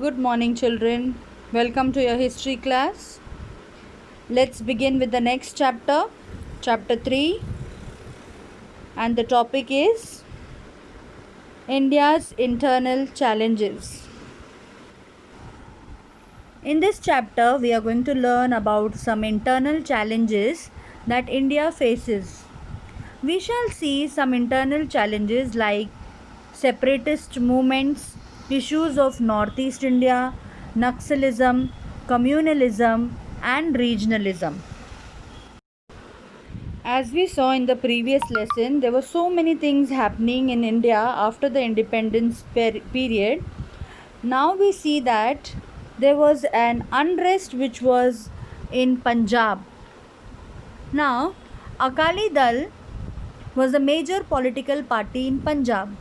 Good morning, children. Welcome to your history class. Let's begin with the next chapter, chapter 3, and the topic is India's internal challenges. In this chapter, we are going to learn about some internal challenges that India faces. We shall see some internal challenges like separatist movements, issues of Northeast India, Naxalism, communalism, and regionalism. As we saw in the previous lesson, there were so many things happening in India after the independence period. Now we see that there was an unrest which was in Punjab. Now, Akali Dal was a major political party in Punjab.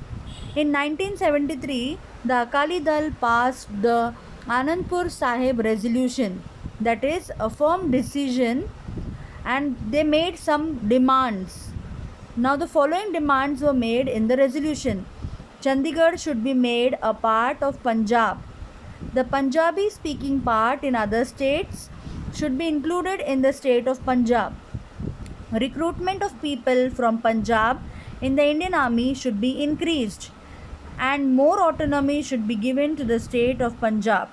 In 1973, the Akali Dal passed the Anandpur Sahib resolution, that is, a firm decision, and they made some demands. Now, the following demands were made in the resolution: Chandigarh should be made a part of Punjab. The Punjabi speaking part in other states should be included in the state of Punjab. Recruitment of people from Punjab in the Indian Army should be increased, and more autonomy should be given to the state of Punjab.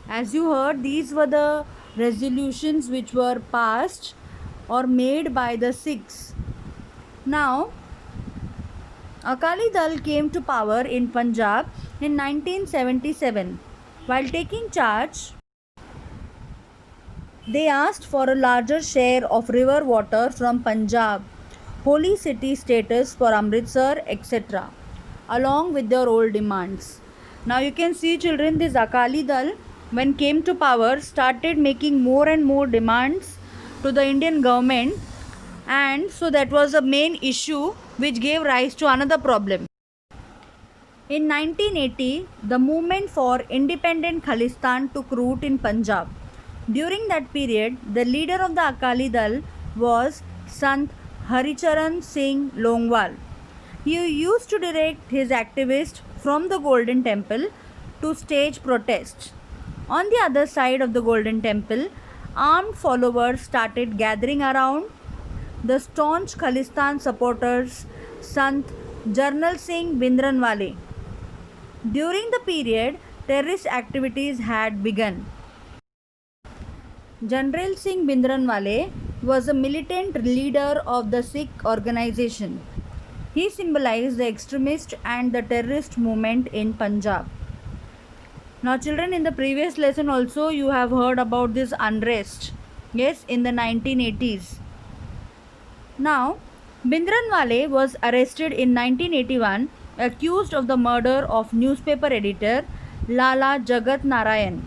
As you heard, these were the resolutions which were passed or made by the Sikhs. Now, Akali Dal came to power in Punjab in 1977. While taking charge, they asked for a larger share of river water from Punjab, holy city status for Amritsar, etc., along with their old demands. Now you can see, children, this Akali Dal, when came to power, started making more and more demands to the Indian government, and so that was a main issue which gave rise to another problem. In 1980, the movement for independent Khalistan took root in Punjab. During that period, the leader of the Akali Dal was Sant Haricharan Singh Longwal. He used to direct his activists from the Golden Temple to stage protests. On the other side of the Golden Temple, armed followers started gathering around the staunch Khalistan supporters Sant Jarnal Singh Bhindranwale. During the period, terrorist activities had begun. Jarnail Singh Bhindranwale was a militant leader of the Sikh organization. He symbolized the extremist and the terrorist movement in Punjab. Now, children, in the previous lesson also you have heard about this unrest. Yes, in the 1980s. Now, Bhindranwale was arrested in 1981, accused of the murder of newspaper editor Lala Jagat Narayan.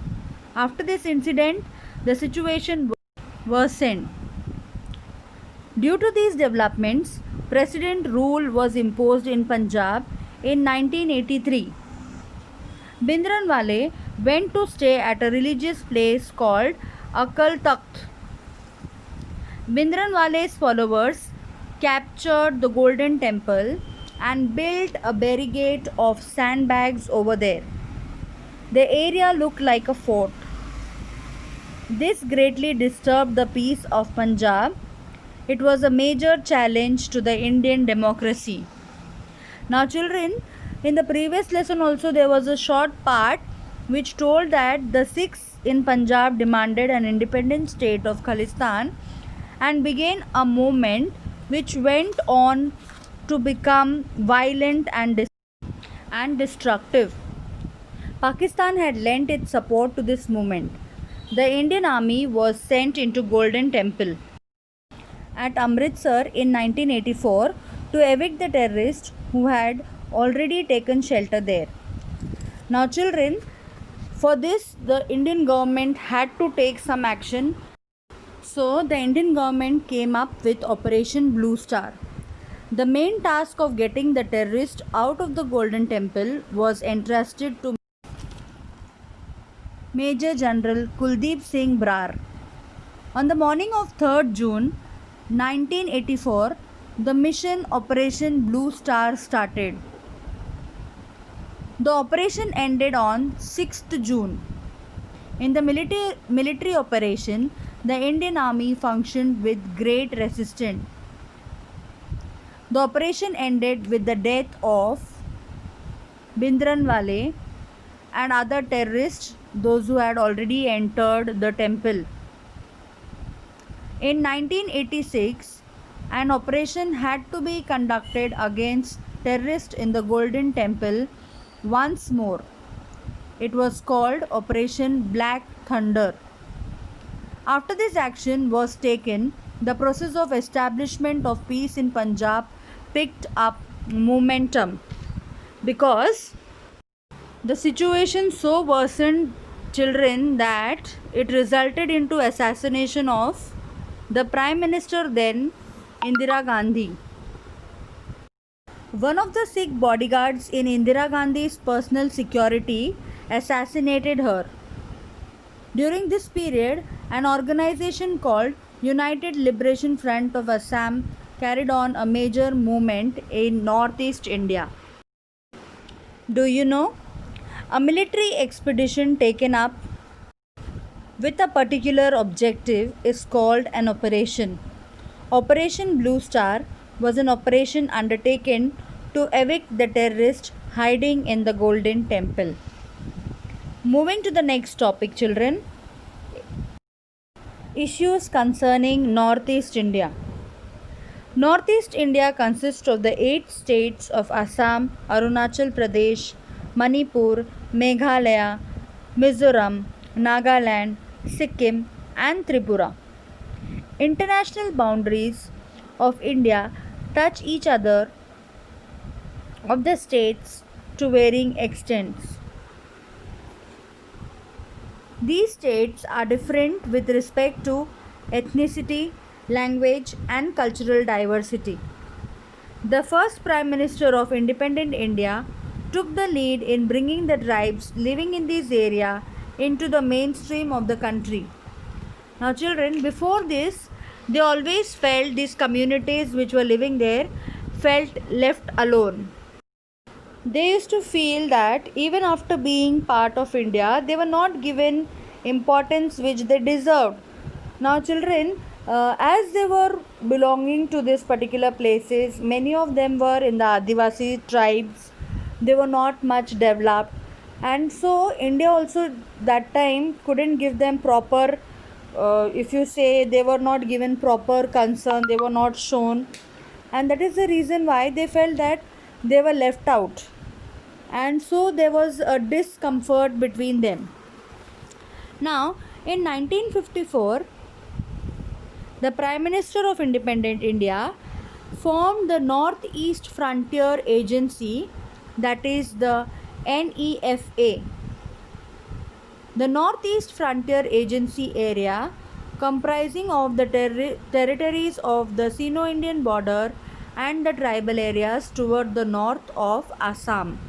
After this incident, the situation worsened. Due to these developments, President rule was imposed in Punjab in 1983. Bhindranwale went to stay at a religious place called Akal Takht. Bhindranwale's followers captured the Golden Temple and built a barricade of sandbags over there. The area looked like a fort. This greatly disturbed the peace of Punjab. It was a major challenge to the Indian democracy. Now, children, in the previous lesson also there was a short part which told that the Sikhs in Punjab demanded an independent state of Khalistan and began a movement which went on to become violent and destructive. Pakistan had lent its support to this movement. The Indian Army was sent into Golden Temple at Amritsar in 1984 to evict the terrorists who had already taken shelter there. Now, children, for this the Indian government had to take some action. So, the Indian government came up with Operation Blue Star. The main task of getting the terrorists out of the Golden Temple was entrusted to Major General Kuldeep Singh Brar. On the morning of 3rd June 1984, the mission Operation Blue Star started. The operation ended on 6th June. In the military operation, the Indian Army functioned with great resistance. The operation ended with the death of Bhindranwale and other terrorists, those who had already entered the temple. In 1986, an operation had to be conducted against terrorists in the Golden Temple once more. It was called Operation Black Thunder. After this action was taken, the process of establishment of peace in Punjab picked up momentum because the situation so worsened children that it resulted into assassination of the Prime Minister then, Indira Gandhi. One of the Sikh bodyguards in Indira Gandhi's personal security assassinated her. During this period, an organization called United Liberation Front of Assam carried on a major movement in northeast India. Do you know? A military expedition taken up with a particular objective is called an operation. Operation Blue Star was an operation undertaken to evict the terrorists hiding in the Golden Temple. Moving to the next topic, children. Issues concerning Northeast India. Northeast India consists of the 8 states of Assam, Arunachal Pradesh, Manipur, Meghalaya, Mizoram, Nagaland, Sikkim, and Tripura. International boundaries of India touch each other of the states to varying extents. These states are different with respect to ethnicity, language, and cultural diversity. The first Prime Minister of independent India took the lead in bringing the tribes living in this area into the mainstream of the country. Now, children, before this, they always felt these communities which were living there felt left alone. They used to feel that even after being part of India, they were not given importance which they deserved. Now, children, as they were belonging to these particular places, many of them were in the Adivasi tribes. They were not much developed, and so India also that time couldn't give them proper. If you say they were not given proper concern, they were not shown, and that is the reason why they felt that they were left out, and so there was a discomfort between them. Now, in 1954, the Prime Minister of Independent India formed the Northeast Frontier Agency, that is the NEFA. The Northeast Frontier Agency area, comprising of the territories of the Sino-Indian border and the tribal areas toward the north of Assam.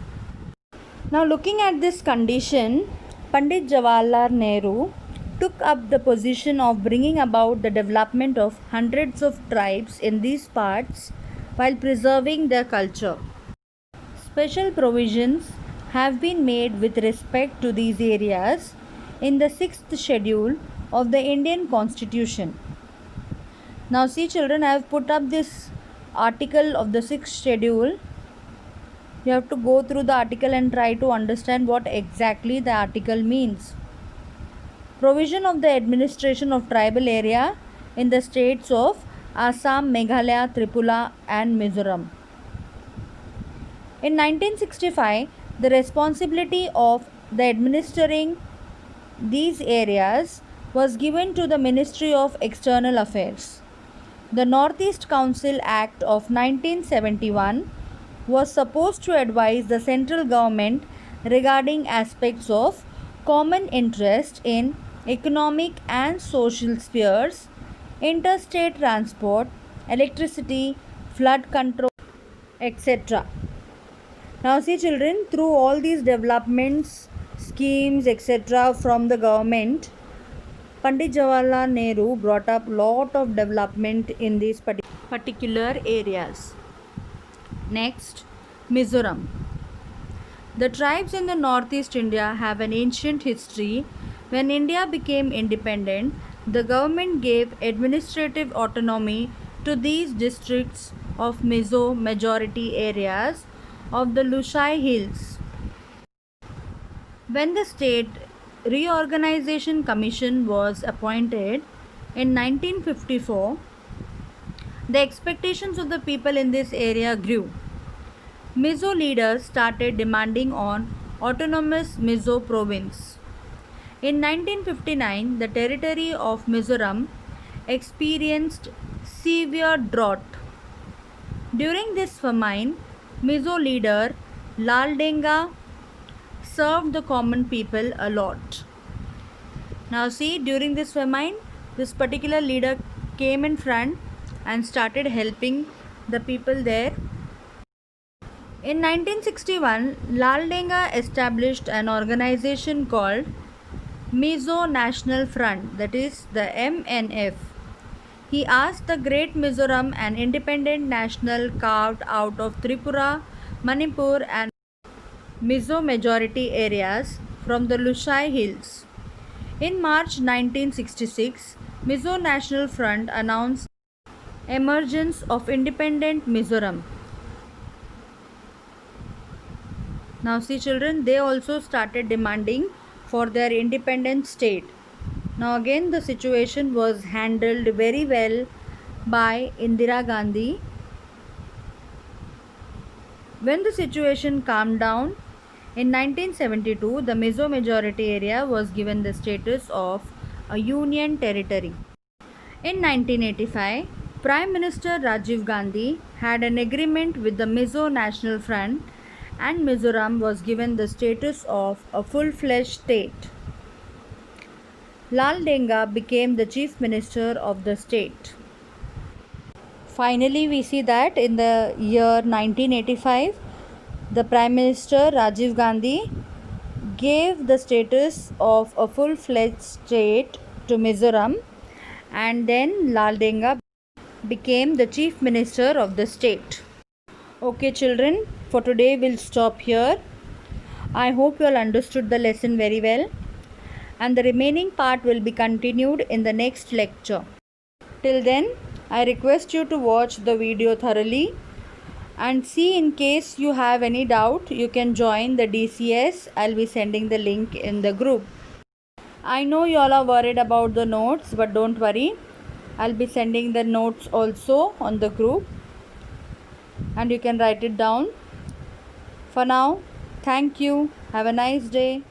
Now, looking at this condition, Pandit Jawaharlal Nehru took up the position of bringing about the development of hundreds of tribes in these parts while preserving their culture. Special provisions have been made with respect to these areas in the 6th schedule of the Indian Constitution. Now, see, children, I have put up this article of the 6th schedule. You have to go through the article and try to understand what exactly the article means. Provision of the administration of tribal area in the states of Assam, Meghalaya, Tripura, and Mizoram. In 1965, the responsibility of the administering these areas was given to the Ministry of External Affairs. The Northeast Council Act of 1971 was supposed to advise the central government regarding aspects of common interest in economic and social spheres, interstate transport, electricity, flood control, etc. Now, see, children, through all these developments, schemes, etc., from the government, Pandit Jawaharlal Nehru brought up lot of development in these particular areas. Next, Mizoram. The tribes in the northeast India have an ancient history. When India became independent, the government gave administrative autonomy to these districts of Mizo majority areas of the Lushai Hills. When the State Reorganization Commission was appointed in 1954, the expectations of the people in this area grew. Mizo leaders started demanding on autonomous Mizo province. In 1959, the territory of Mizoram experienced severe drought. During this famine, Mizo leader Lal Denga served the common people a lot. Now see, during this famine, this particular leader came in front and started helping the people there. In 1961, Lal Denga established an organization called Mizo National Front, that is the MNF. He asked the Great Mizoram, an independent national carved out of Tripura, Manipur and Mizo majority areas from the Lushai Hills. In March 1966, Mizo National Front announced emergence of independent Mizoram. Now see children, they also started demanding for their independent state. Now again the situation was handled very well by Indira Gandhi. When the situation calmed down, in 1972 the Mizo majority area was given the status of a union territory. In 1985, Prime Minister Rajiv Gandhi had an agreement with the Mizo National Front and Mizoram was given the status of a full-fledged state. Lal Denga became the chief minister of the state. Finally, we see that in the year 1985, the Prime Minister Rajiv Gandhi gave the status of a full-fledged state to Mizoram, and then Lal Denga became the chief minister of the state. Okay children, for today we'll stop here. I hope you all understood the lesson very well, and the remaining part will be continued in the next lecture. Till then, I request you to watch the video thoroughly and see. In case you have any doubt, you can join the DCS. I'll be sending the link in the group. I know you all are worried about the notes, but don't worry. I'll be sending the notes also on the group and you can write it down. For now, thank you. Have a nice day.